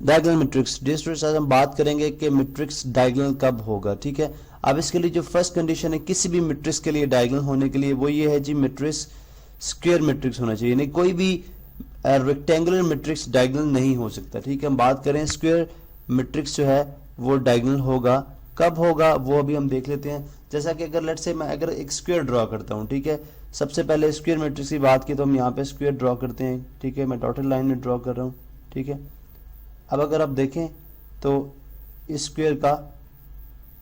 Diagonal matrix, dear students आज हम बात करेंगे कि मैट्रिक्स डायगोनल कब होगा। ठीक है, अब इसके लिए जो फर्स्ट कंडीशन है किसी भी मैट्रिक्स के लिए डायगोनल होने के लिए वो ये है जी मैट्रिक्स स्क्वायर मैट्रिक्स होना चाहिए, यानी कोई भी रेक्टेंगुलर मैट्रिक्स डायगोनल नहीं हो सकता। ठीक है, हम बात करें स्क्वायर मैट्रिक्स जो है वो डायगोनल होगा, कब होगा वो अभी हम देख लेते हैं। जैसा कि अगर लेट्स से मैं अगर एक स्क्वायर ड्रॉ करता हूँ, ठीक है, सबसे पहले स्क्वायर मैट्रिक्स की बात की तो हम यहाँ पे स्क्वायर ड्रॉ करते हैं। ठीक है, मैं डॉटेड लाइन में ड्रॉ कर रहा हूँ। ठीक है, अब अगर आप देखें तो इस स्क्वायर का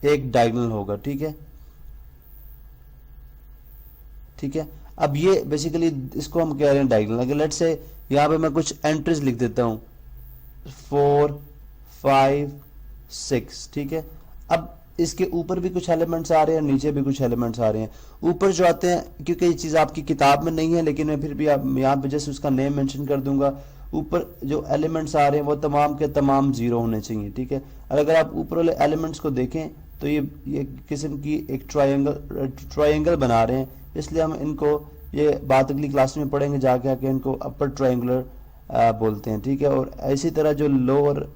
एक डायगोनल होगा। ठीक है, ठीक है, अब ये बेसिकली इसको हम कह रहे हैं डायगोनल। अगर लेट्स से यहाँ पे मैं कुछ एंट्रीज लिख देता हूँ 4 5 6। ठीक है, अब इसके ऊपर भी कुछ एलिमेंट्स आ रहे हैं, नीचे भी कुछ एलिमेंट्स आ रहे हैं। ऊपर जो आते हैं, क्योंकि ये चीज़ आपकी किताब में नहीं है लेकिन मैं फिर भी आप यहाँ पे जस्ट उसका नेम मेंशन कर दूंगा। ऊपर जो एलिमेंट्स आ रहे हैं वो तमाम के तमाम जीरो होने चाहिए। ठीक है, और अगर आप ऊपर वाले एलिमेंट्स को देखें तो ये किस्म की एक ट्रायंगल बना रहे हैं, इसलिए हम इनको, ये बात अगली क्लास में पढ़ेंगे जाके आके, इनको अपर ट्रायंगुलर बोलते हैं। ठीक है, और इसी तरह जो लोअर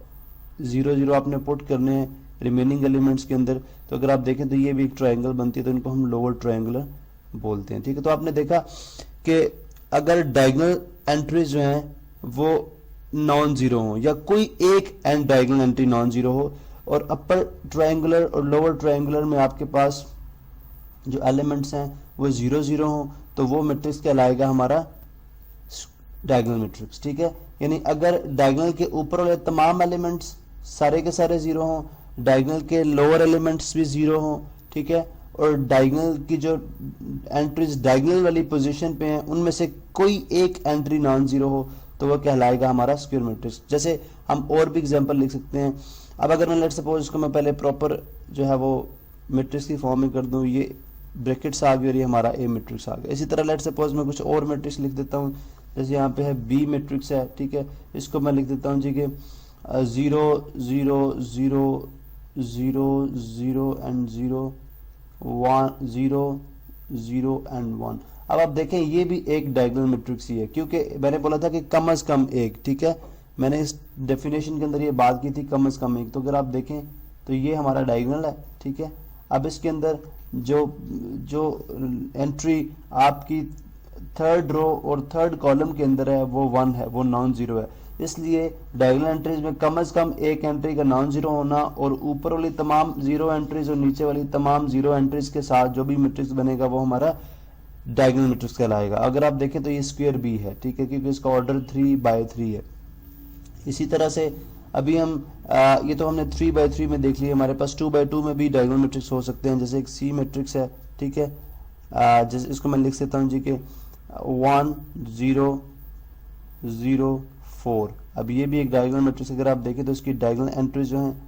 0 0 आपने पुट करने हैं रिमेनिंग एलिमेंट्स के अंदर, तो अगर आप देखें तो ये भी एक ट्रायंगल बनती है, तो इनको हम लोअर ट्रायंगुलर बोलते हैं। ठीक है, तो आपने देखा कि अगर डायगोनल एंट्रीज जो हैं वो नॉन जीरो हो या कोई एक and diagonal entry non zero हो, और अपर ट्रायंगुलर और लोअर ट्रायंगुलर में आपके पास जो एलिमेंट्स हैं वो 0 0 हो, तो वो मैट्रिक्स कहलाएगा हमारा डायगोनल मैट्रिक्स। ठीक है, यानी अगर डायगोनल के ऊपर वाले तमाम एलिमेंट्स सारे के सारे 0 हो, डायगोनल के लोअर एलिमेंट्स भी 0 हो, ठीक है, और डायगोनल की जो एंट्रीज डायगोनल वाली पोजीशन पे हैं उनमें से कोई एक एंट्री नॉन जीरो हो, तो वह कहलाएगा हमारा स्क्वायर मैट्रिक्स। जैसे हम और भी एग्जांपल लिख सकते हैं। अब अगर मैं लेट सपोज इसको मैं पहले प्रॉपर जो है वो मैट्रिक्स की फॉर्म में कर दूं, ये ब्रैकेट्स आ गई और ये हमारा ए मैट्रिक्स आ गया। इसी तरह लेट सपोज मैं कुछ और मैट्रिक्स लिख देता हूँ, जैसे यहाँ पे है बी मैट्रिक्स है। ठीक है, इसको मैं लिख देता हूँ जी कि 0 0 0 0 0 एंड 0 1 0 0 एंड 1। अब आप देखें ये भी एक डायगोनल मैट्रिक्स ही है, क्योंकि मैंने बोला था कि कम से कम एक। ठीक है, मैंने इस डेफिनेशन के अंदर ये बात की थी कम से कम एक, तो अगर आप देखें तो ये हमारा डायगोनल है। ठीक है, अब इसके अंदर जो जो एंट्री आपकी थर्ड रो और थर्ड कॉलम के अंदर है वो 1 है, वो नॉन जीरो है, इसलिए डायगोनल एंट्रीज में कम से कम एक एंट्री का नॉन जीरो होना और ऊपर वाली तमाम जीरो एंट्रीज और नीचे वाली तमाम जीरो एंट्रीज के साथ जो भी मैट्रिक्स बनेगा वो हमारा डायगोनल मैट्रिक्स कहलाएगा। अगर आप देखें तो ये स्क्वायर बी है। ठीक है, क्योंकि इसका ऑर्डर 3/3 है। इसी तरह से अभी हम ये तो हमने 3/3 में देख लिया, हमारे पास 2/2 में भी डायगोनल मैट्रिक्स हो सकते हैं, जैसे एक सी मैट्रिक्स है। ठीक है, जैसे इसको मैं लिख सकता हूँ जी कि 1 0 0 4। अब ये भी एक डायगोनल मैट्रिक्स, अगर आप देखें तो इसकी डायगोनल एंट्रीज जो हैं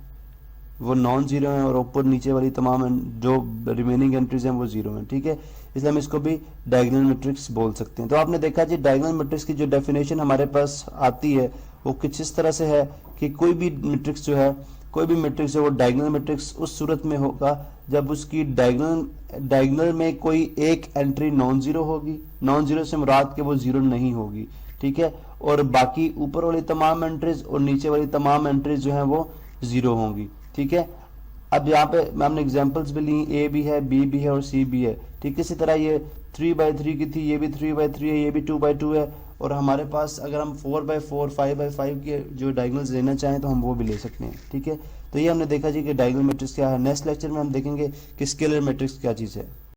वो नॉन जीरो हैं और ऊपर नीचे वाली तमाम जो रिमेनिंग एंट्रीज हैं वो जीरो हैं। ठीक है, इसलिए हम इसको भी डायगोनल मैट्रिक्स बोल सकते हैं। तो आपने देखा जी डायगोनल मैट्रिक्स की जो डेफिनेशन हमारे पास आती है वो कुछ इस तरह से है कि कोई भी मैट्रिक्स जो है, कोई भी मैट्रिक्स है वो डायगोनल मैट्रिक्स उस सूरत में होगा जब उसकी डायगोनल में कोई एक एंट्री नॉन जीरो होगी। नॉन जीरो से मुराद के वो जीरो नहीं होगी। ठीक है, और बाकी ऊपर वाली तमाम एंट्रीज और नीचे वाली तमाम एंट्रीज जो हैं वो जीरो होंगी। ठीक है, अब यहाँ पे हमने एग्जांपल्स भी ली, ए भी है, बी भी है और सी भी है। ठीक है, इसी तरह ये 3/3 की थी, ये भी 3/3 है, ये भी 2/2 है, और हमारे पास अगर हम 4/4 5/5 के जो डायगोनल्स लेना चाहें तो हम वो भी ले सकते हैं। ठीक है, तो ये हमने देखा जी कि डायगोनल मैट्रिक्स क्या है। नेक्स्ट लेक्चर में हम देखेंगे कि स्केलर मैट्रिक्स क्या चीज़ है।